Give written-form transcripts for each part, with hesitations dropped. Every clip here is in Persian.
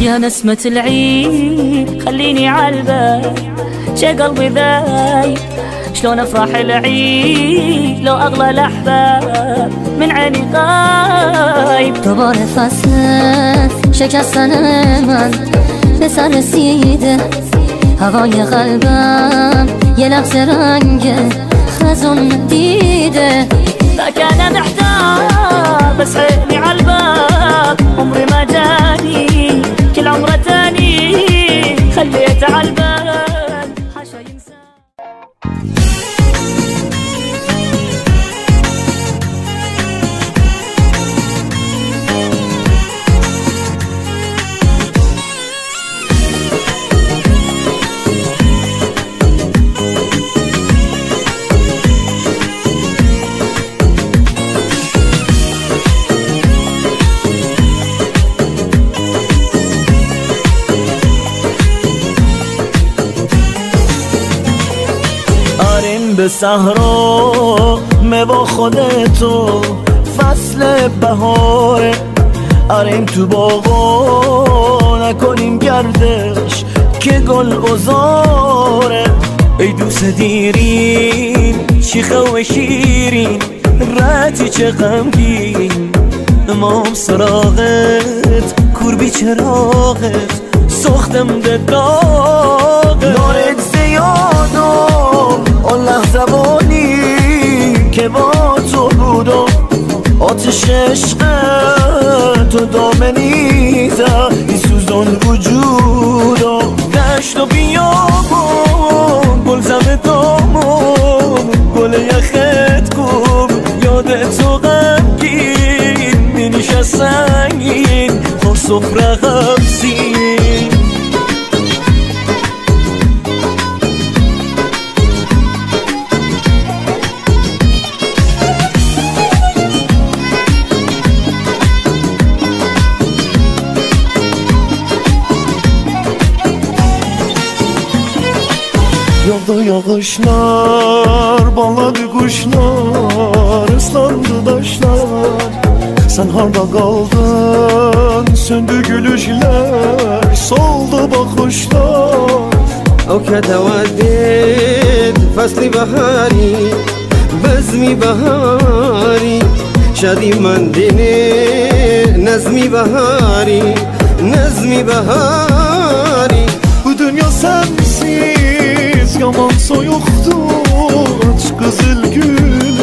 يا نسمة العيد خليني عالبال شي قلبي ذايب شلون افرح العيد لو اغلى الاحباب من عيني غايب. دوباره فصل شکستن من به سر رسیده، هوای قلبم یه لحظه رنگ خزون دیده. لك انا محتاج بس عيني عالباب، عمري ما جاني كل عمره تاني خليته عالبال حاشا ينسى. به صحرا با خودتو فصل بهاره، آریم تو باغا نکنیم گردش که گل بزاره. ای دوست دیرین شیخه و شیرین رتی چه غمگین، امام سراغت کوربی چراغت سختم ده داغت. نارت زیادم آن لحظه بانی که با تو بودم، آتش عشق تو دامنیزه این سوزان وجودم. دشت و بیابون گل زم دامون گل یخت کن یادت تو غمگین مینیشه سنگین خون سفره غمزین. Yağdı yağışlar, bağladı kuşlar, ıslandı taşlar. Sen harda kaldın, söndü gülüşler, soldu bakışlar. أوكد وديت فصل بهاري بزمي بهاري شادي من ديني نزمي بهاري نزمي بهاري. Bu dünya sensiz yaman soyuktur, aç kızıl gül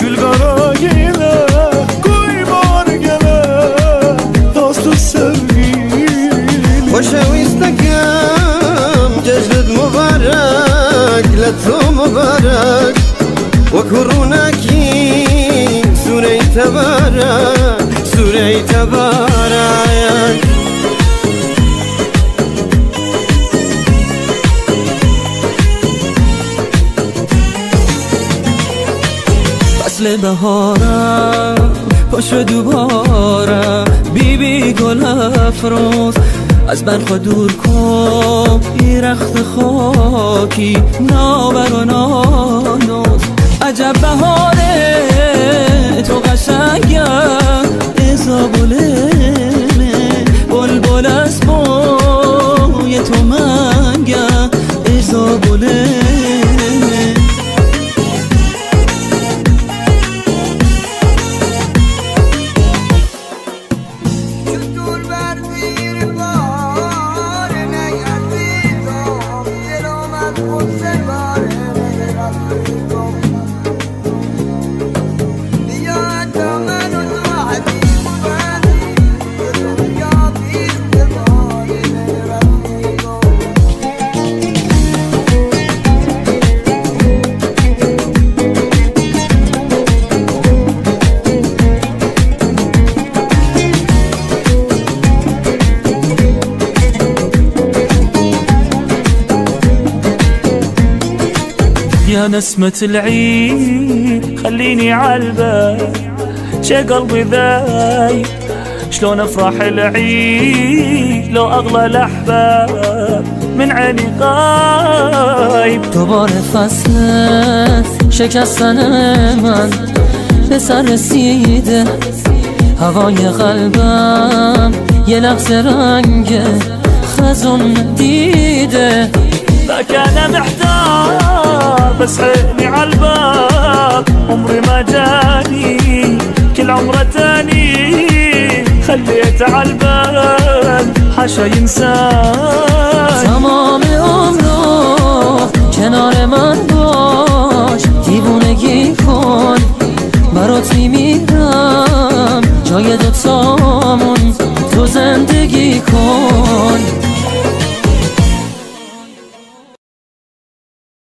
gül kara gele koy bar gele dostu sevgilim. وشويستكم ججد مبارك لتو مبارك وكروناكي سوري تبارك سوري تبارك. فصل بهارم پشت دوباره بی گل افروز از برق دور کن ای رخت خاکی نابر و نانوز. عجب بهاره تو قشنگه ازابولمه بلبل از بوی تو منگه ازابولمه. يا نسمة العيد خليني عالبال شي قلبي ذايب شلون افرح العيد لو اغلى الاحباب من عيني غايب. دوباره فصل شکستن من به سر رسیده، هوای قلبم یه لحظه رنگ خزون دیده. لك انا محتار بس عيني عالباب، عمري ما جاني كل عمره تاني، خليت عالبال حاشا ينساني. تمام عمرو کنار من باش، دیوونگی کن برات میمیرم، جای دوتامون تو زندگی کن.